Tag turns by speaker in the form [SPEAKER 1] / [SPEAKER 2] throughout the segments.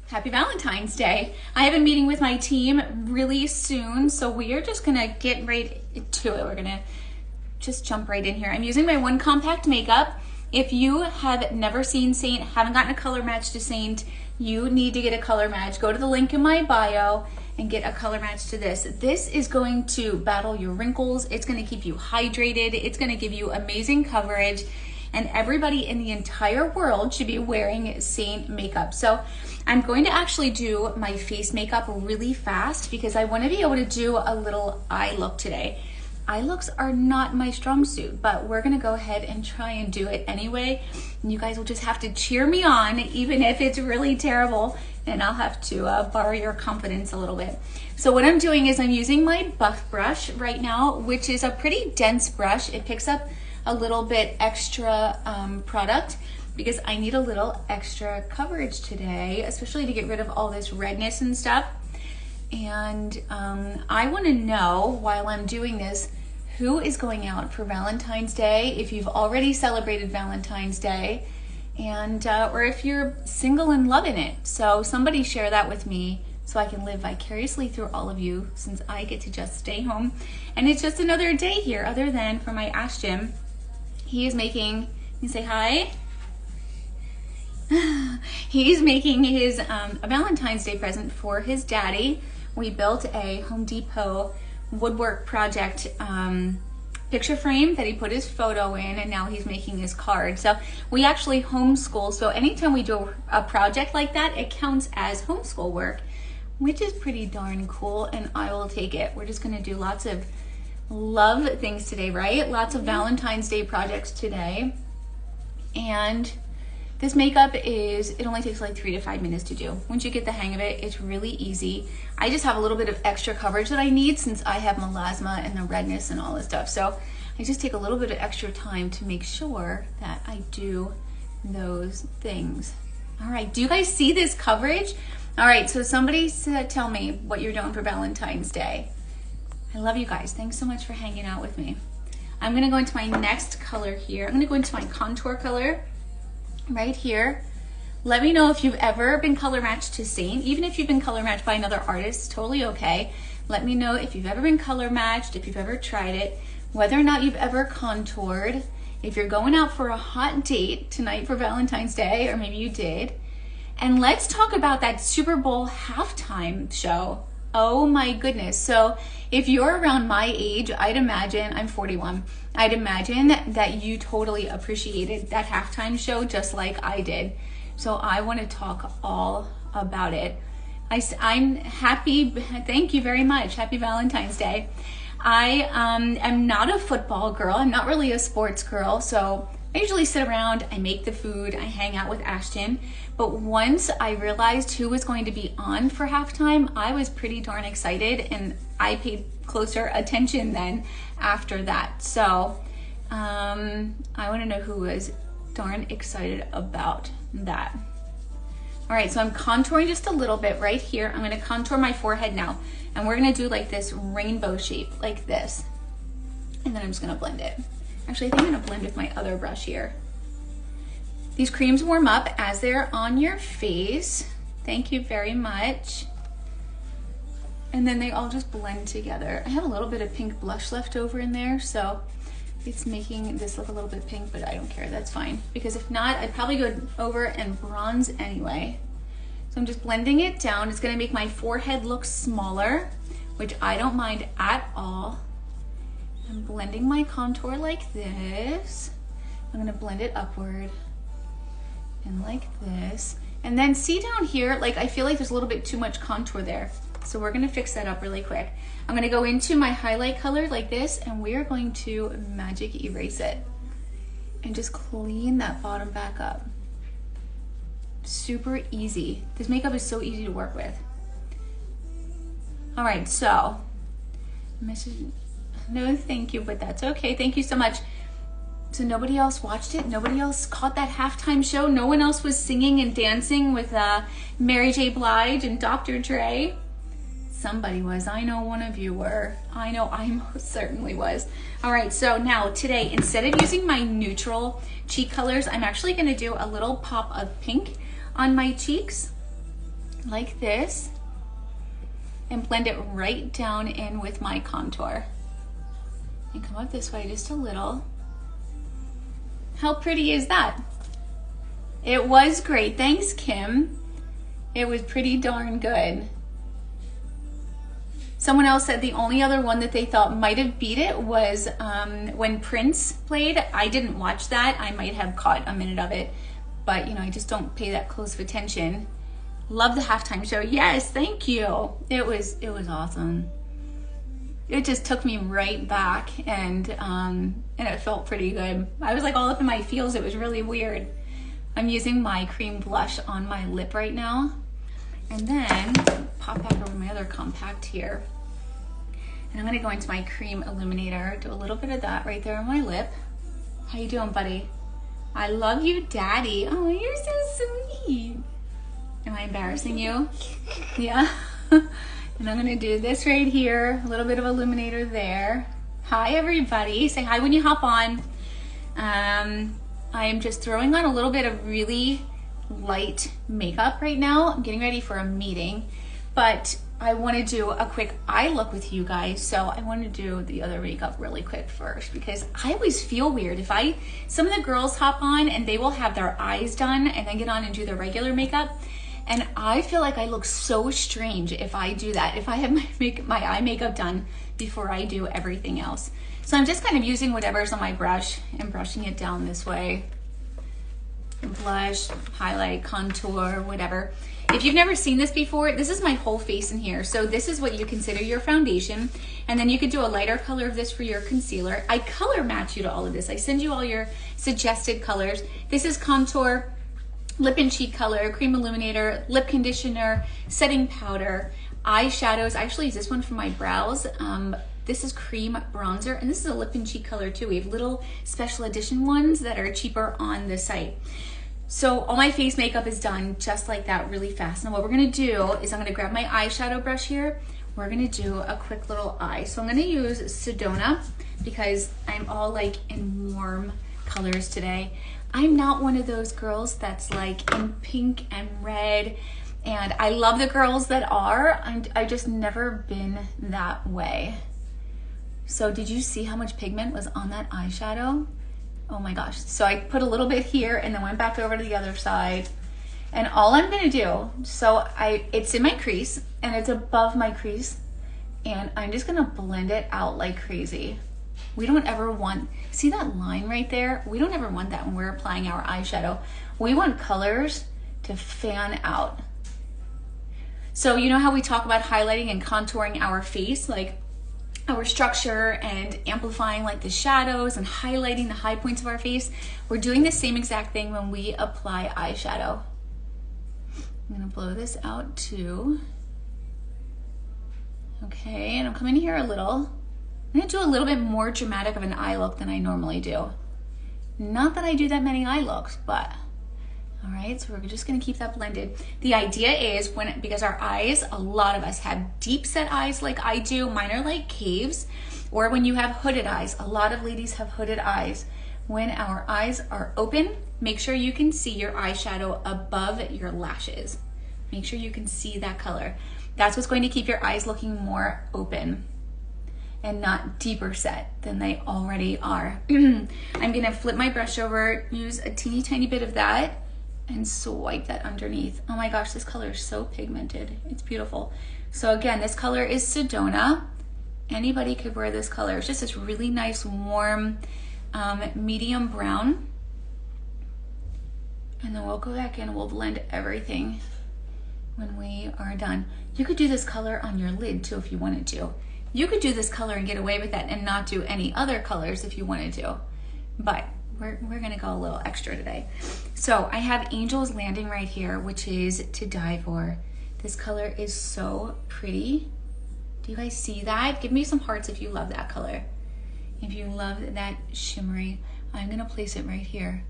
[SPEAKER 1] Happy Valentine's Day. I have a meeting with my team really soon, so we are just gonna get right to it. We're gonna just jump right in here. I'm using my One Compact makeup. If you have never seen Seint, haven't gotten a color match to Seint, you need to get a color match. Go to the link in my bio and get a color match to this. This is going to battle your wrinkles. It's gonna keep you hydrated. It's gonna give you amazing coverage. And everybody in the entire world should be wearing Seint makeup. So I'm going to actually do my face makeup really fast because I want to be able to do a little eye look today. Eye looks are not my strong suit, but we're gonna go ahead and try and do it anyway. And you guys will just have to cheer me on, even if it's really terrible, and I'll have to borrow your confidence a little bit. So what I'm doing is I'm using my buff brush right now, which is a pretty dense brush. It picks up a little bit extra product because I need a little extra coverage today, especially to get rid of all this redness and stuff. And I want to know, while I'm doing this, who is going out for Valentine's Day, if you've already celebrated Valentine's Day, and or if you're single and loving it. So somebody share that with me so I can live vicariously through all of you, since I get to just stay home. And it's just another day here, other than for my Ashton. He is making, you say hi? He's making his a Valentine's Day present for his daddy. We built a Home Depot woodwork project picture frame that he put his photo in, and now he's making his card. So we actually homeschool, so anytime we do a project like that, it counts as homeschool work, which is pretty darn cool, and I will take it. We're just gonna do lots of love things today, right? Lots of Valentine's Day projects today. And this makeup it only takes like 3 to 5 minutes to do. Once you get the hang of it, it's really easy. I just have a little bit of extra coverage that I need since I have melasma and the redness and all this stuff. So I just take a little bit of extra time to make sure that I do those things. All right, do you guys see this coverage? All right, so somebody tell me what you're doing for Valentine's Day. I love you guys. Thanks so much for hanging out with me. I'm gonna go into my next color here. I'm gonna go into my contour color right here. Let me know if you've ever been color matched to Seint. Even if you've been color matched by another artist, totally okay. Let me know if you've ever been color matched, if you've ever tried it, whether or not you've ever contoured, if you're going out for a hot date tonight for Valentine's Day, or maybe you did. And let's talk about that Super Bowl halftime show. Oh my goodness. So if you're around my age, I'd imagine, I'm 41, I'd imagine that you totally appreciated that halftime show just like I did. So I want to talk all about it. I'm happy, thank you very much. Happy Valentine's Day. I am not a football girl. I'm not really a sports girl. So I usually sit around, I make the food, I hang out with Ashton. But once I realized who was going to be on for halftime, I was pretty darn excited, and I paid closer attention then after that. So I want to know who was darn excited about that. All right, so I'm contouring just a little bit right here. I'm going to contour my forehead now, and we're going to do like this rainbow shape like this. And then I'm just going to blend it. Actually, I think I'm going to blend with my other brush here. These creams warm up as they're on your face. Thank you very much. And then they all just blend together. I have a little bit of pink blush left over in there, so it's making this look a little bit pink, but I don't care, that's fine. Because if not, I'd probably go over and bronze anyway. So I'm just blending it down. It's gonna make my forehead look smaller, which I don't mind at all. I'm blending my contour like this. I'm gonna blend it upward and like this. And then see down here, like I feel like there's a little bit too much contour there. So we're gonna fix that up really quick. I'm gonna go into my highlight color like this, and we're going to magic erase it and just clean that bottom back up. Super easy. This makeup is so easy to work with. All right, so, no thank you, but that's okay. Thank you so much. So nobody else watched it? Nobody else caught that halftime show? No one else was singing and dancing with Mary J. Blige and Dr. Dre? Somebody was. I know one of you were. I know I most certainly was. All right, so now today, instead of using my neutral cheek colors, I'm actually gonna do a little pop of pink on my cheeks. like this and blend it right down in with my contour. And come up this way just a little. How pretty is that? It was great. Thanks, Kim. It was pretty darn good. Someone else said the only other one that they thought might have beat it was when Prince played. I didn't watch that. I might have caught a minute of it, but you know, I just don't pay that close of attention. Love the halftime show. Yes, thank you. It was awesome. It just took me right back, and it felt pretty good. I was like all up in my feels. It was really weird. I'm using my cream blush on my lip right now. And then pop back over my other compact here. And I'm gonna go into my cream illuminator, do a little bit of that right there on my lip. How you doing, buddy? I love you, Daddy. Oh, you're so sweet. Am I embarrassing you? Yeah. And I'm gonna do this right here, a little bit of illuminator there. Hi, everybody. Say hi when you hop on. I am just throwing on a little bit of really light makeup right now. I'm getting ready for a meeting, but I want to do a quick eye look with you guys. So I want to do the other makeup really quick first, because I always feel weird if some of the girls hop on and they will have their eyes done and then get on and do their regular makeup. And I feel like I look so strange if I do that, if I have my eye makeup done before I do everything else. So I'm just kind of using whatever's on my brush and brushing it down this way. Blush, highlight, contour, whatever. If you've never seen this before, this is my whole face in here. So this is what you consider your foundation. And then you could do a lighter color of this for your concealer. I color match you to all of this. I send you all your suggested colors. This is contour, lip and cheek color, cream illuminator, lip conditioner, setting powder, eyeshadows. I actually use this one for my brows. This is cream bronzer, and this is a lip and cheek color too. We have little special edition ones that are cheaper on the site. So all my face makeup is done just like that, really fast. Now what we're gonna do is I'm gonna grab my eyeshadow brush here. We're gonna do a quick little eye. So I'm gonna use Sedona because I'm all like in warm colors today. I'm not one of those girls that's like in pink and red, and I love the girls that are, and I've just never been that way. So did you see how much pigment was on that eyeshadow? Oh my gosh. So I put a little bit here and then went back over to the other side. And all I'm gonna do, it's in my crease and it's above my crease, and I'm just gonna blend it out like crazy. We don't ever want, see that line right there? We don't ever want that when we're applying our eyeshadow. We want colors to fan out. So you know how we talk about highlighting and contouring our face, like our structure, and amplifying like the shadows and highlighting the high points of our face? We're doing the same exact thing when we apply eyeshadow. I'm gonna blow this out too. Okay, and I'm coming here a little. I'm gonna do a little bit more dramatic of an eye look than I normally do. Not that I do that many eye looks, but all right, so we're just gonna keep that blended. The idea is because our eyes, a lot of us have deep set eyes like I do. Mine are like caves. Or when you have hooded eyes, a lot of ladies have hooded eyes. When our eyes are open, make sure you can see your eyeshadow above your lashes. Make sure you can see that color. That's what's going to keep your eyes looking more open and not deeper set than they already are. I'm gonna flip my brush over, use a teeny tiny bit of that, and swipe that underneath. Oh my gosh, this color is so pigmented. It's beautiful. So again, this color is Sedona. Anybody could wear this color. It's just this really nice, warm, medium brown. And then we'll go back in and we'll blend everything when we are done. You could do this color on your lid too if you wanted to. You could do this color and get away with that and not do any other colors if you wanted to. But we're gonna go a little extra today. So I have Angel's Landing right here, which is to die for. This color is so pretty. Do you guys see that? Give me some hearts if you love that color. If you love that shimmery, I'm gonna place it right here.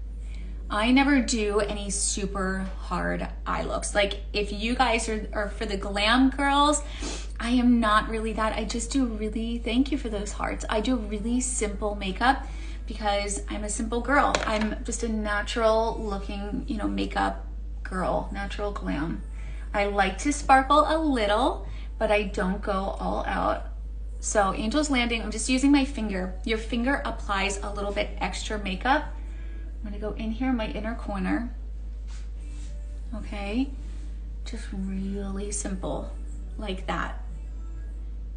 [SPEAKER 1] I never do any super hard eye looks. Like if you guys are for the glam girls, I am not really that. I just do really, thank you for those hearts. I do really simple makeup because I'm a simple girl. I'm just a natural looking, makeup girl, natural glam. I like to sparkle a little, but I don't go all out. So Angel's Landing, I'm just using my finger. Your finger applies a little bit extra makeup. I'm gonna go in here in my inner corner. Okay, just really simple, like that.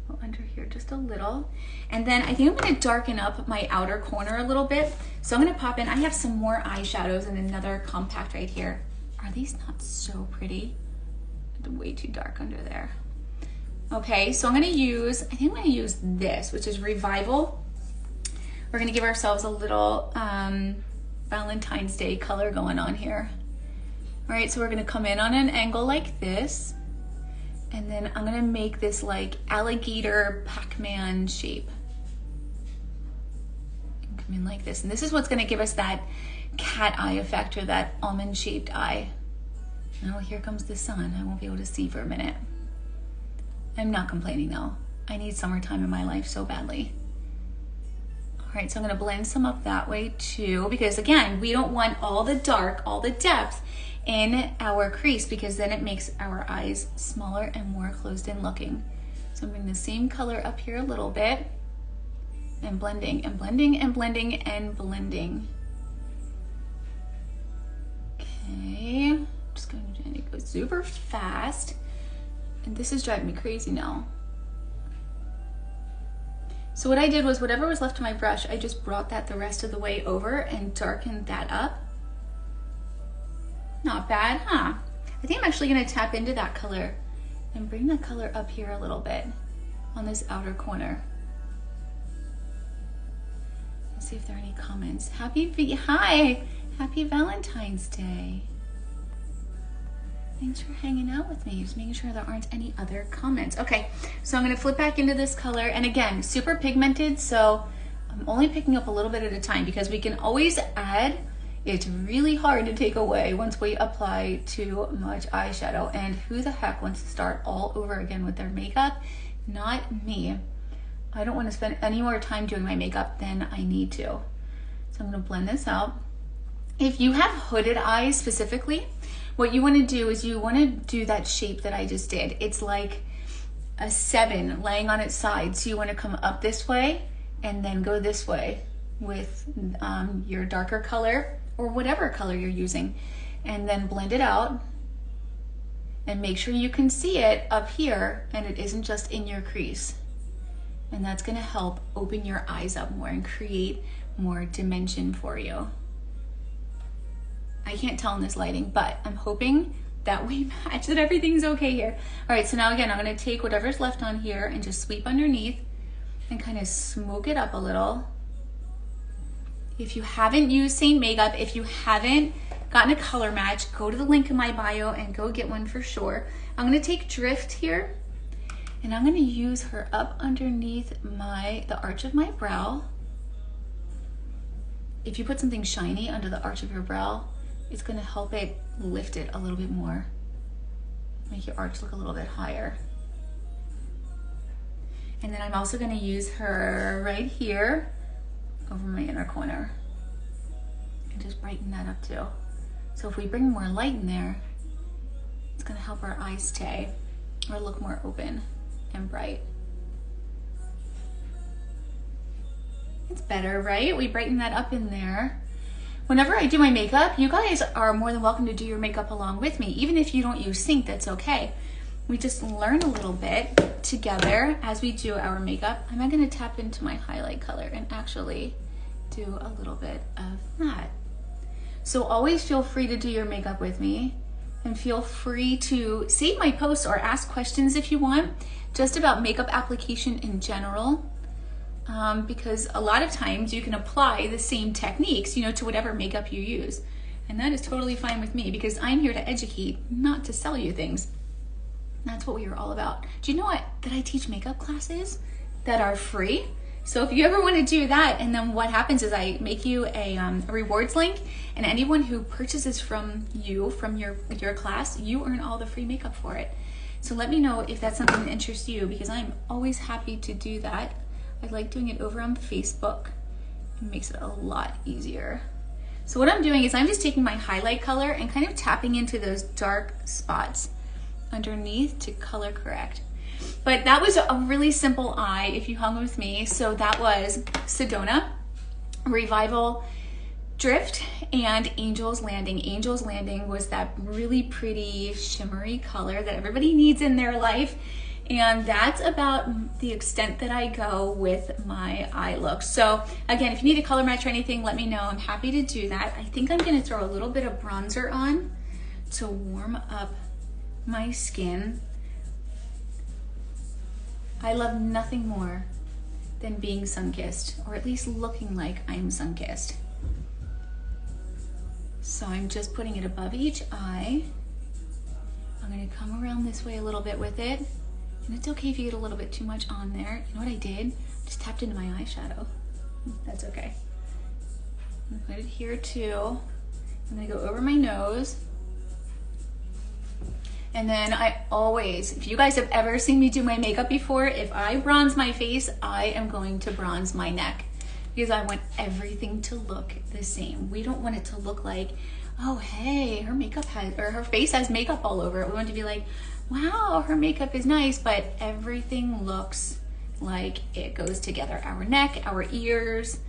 [SPEAKER 1] Go under here just a little. And then I think I'm gonna darken up my outer corner a little bit. So I'm gonna pop in, I have some more eyeshadows and another compact right here. Are these not so pretty? Way too dark under there. Okay, so I think I'm gonna use this, which is Revival. We're gonna give ourselves a little Valentine's Day color going on here. All right, so we're gonna come in on an angle like this, and then I'm gonna make this like alligator Pac-Man shape. Come in like this, and this is what's gonna give us that cat eye effect, or that almond shaped eye. Oh, here comes the sun. I won't be able to see for a minute. I'm not complaining though. I need summertime in my life so badly. All right, so I'm gonna blend some up that way too, because again, we don't want all the dark, all the depth in our crease, because then it makes our eyes smaller and more closed in looking. So I'm bringing the same color up here a little bit, and blending and blending and blending and blending. Okay, I'm just going to go super fast. And this is driving me crazy now. So what I did was, whatever was left of my brush, I just brought that the rest of the way over and darkened that up. Not bad, huh? I think I'm actually gonna tap into that color and bring the color up here a little bit on this outer corner. Let's see if there are any comments. Hi, happy Valentine's Day. Thanks for hanging out with me. Just making sure there aren't any other comments. Okay, so I'm gonna flip back into this color, and again, super pigmented, so I'm only picking up a little bit at a time, because we can always add. It's really hard to take away once we apply too much eyeshadow, and who the heck wants to start all over again with their makeup? Not me. I don't want to spend any more time doing my makeup than I need to. So I'm gonna blend this out. If you have hooded eyes specifically, what you want to do is you want to do that shape that I just did. It's like a 7 laying on its side. So you want to come up this way and then go this way with your darker color, or whatever color you're using, and then blend it out and make sure you can see it up here and it isn't just in your crease. And that's going to help open your eyes up more and create more dimension for you. I can't tell in this lighting, but I'm hoping that we match, that everything's okay here. All right, so now again, I'm gonna take whatever's left on here and just sweep underneath and kind of smoke it up a little. If you haven't used Seint makeup, if you haven't gotten a color match, go to the link in my bio and go get one for sure. I'm gonna take Drift here, and I'm gonna use her up underneath the arch of my brow. If you put something shiny under the arch of your brow, it's gonna help it lift it a little bit more. Make your arch look a little bit higher. And then I'm also gonna use her right here over my inner corner and just brighten that up too. So if we bring more light in there, it's gonna help our eyes stay or look more open and bright. It's better, right? We brighten that up in there. Whenever I do my makeup, you guys are more than welcome to do your makeup along with me. Even if you don't use Seint, that's okay. We just learn a little bit together as we do our makeup. I'm gonna tap into my highlight color and actually do a little bit of that. So always feel free to do your makeup with me, and feel free to save my posts or ask questions if you want, just about makeup application in general. Because a lot of times you can apply the same techniques, to whatever makeup you use. And that is totally fine with me, because I'm here to educate, not to sell you things. That's what we are all about. Do you know that I teach makeup classes that are free? So if you ever want to do that, and then what happens is I make you a rewards link, and anyone who purchases from your class, you earn all the free makeup for it. So let me know if that's something that interests you, because I'm always happy to do that. I like doing it over on Facebook. It makes it a lot easier. So what I'm doing is I'm just taking my highlight color and kind of tapping into those dark spots underneath to color correct. But that was a really simple eye if you hung with me. So that was Sedona, Revival Drift, and Angel's Landing. Angel's Landing was that really pretty shimmery color that everybody needs in their life. And that's about the extent that I go with my eye look. So again, if you need a color match or anything, let me know. I'm happy to do that. I think I'm gonna throw a little bit of bronzer on to warm up my skin. I love nothing more than being sun-kissed, or at least looking like I'm sun-kissed. So I'm just putting it above each eye. I'm gonna come around this way a little bit with it. And it's okay if you get a little bit too much on there. You know what I did? Just tapped into my eyeshadow. That's okay. I'm gonna put it here too. I'm gonna go over my nose. And then I always, if you guys have ever seen me do my makeup before, if I bronze my face, I am going to bronze my neck because I want everything to look the same. We don't want it to look like, oh, hey, her makeup has, or her face has makeup all over it. We want it to be like, wow, her makeup is nice, but everything looks like it goes together. Our neck, our ears.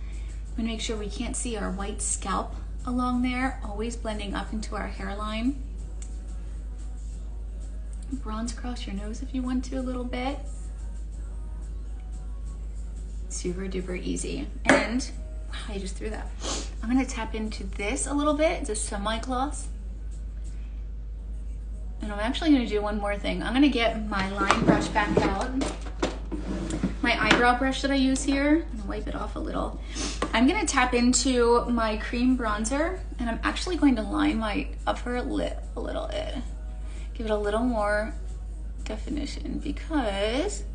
[SPEAKER 1] We make sure we can't see our white scalp along there, always blending up into our hairline. Bronze across your nose if you want to a little bit. Super duper easy. And wow, I just threw that. I'm gonna tap into this a little bit. It's a semi-gloss. And I'm actually gonna do one more thing. I'm gonna get my line brush back out. My eyebrow brush that I use here. I'm gonna wipe it off a little. I'm gonna tap into my cream bronzer, and I'm actually going to line my upper lip a little bit. Give it a little more definition because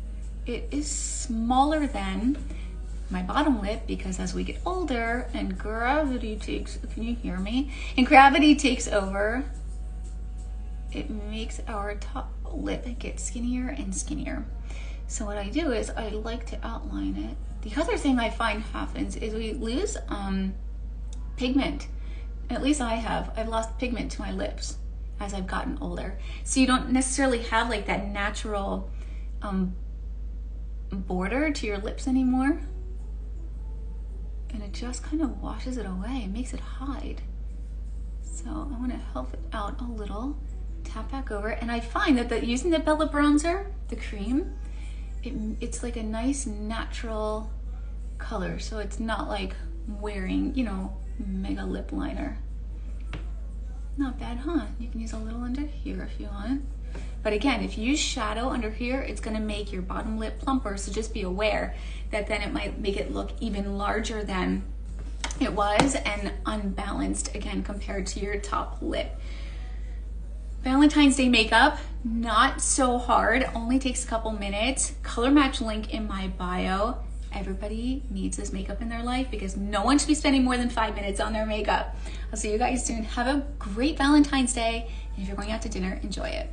[SPEAKER 1] it is smaller than my bottom lip, because as we get older and gravity takes, can you hear me? And gravity takes over, it makes our top lip get skinnier and skinnier. So what I do is I like to outline it. The other thing I find happens is we lose pigment. At least I have. I've lost pigment to my lips as I've gotten older. So you don't necessarily have like that natural border to your lips anymore. And it just kind of washes it away, it makes it hide. So I wanna help it out a little, tap back over. And I find that using the Bella bronzer, the cream, it's like a nice natural color. So it's not like wearing, you know, mega lip liner. Not bad, huh? You can use a little under here if you want. But again, if you use shadow under here, it's gonna make your bottom lip plumper, so just be aware that then it might make it look even larger than it was and unbalanced, again, compared to your top lip. Valentine's Day makeup, not so hard, only takes a couple minutes. Color match link in my bio. Everybody needs this makeup in their life because no one should be spending more than 5 minutes on their makeup. I'll see you guys soon. Have a great Valentine's Day. And if you're going out to dinner, enjoy it.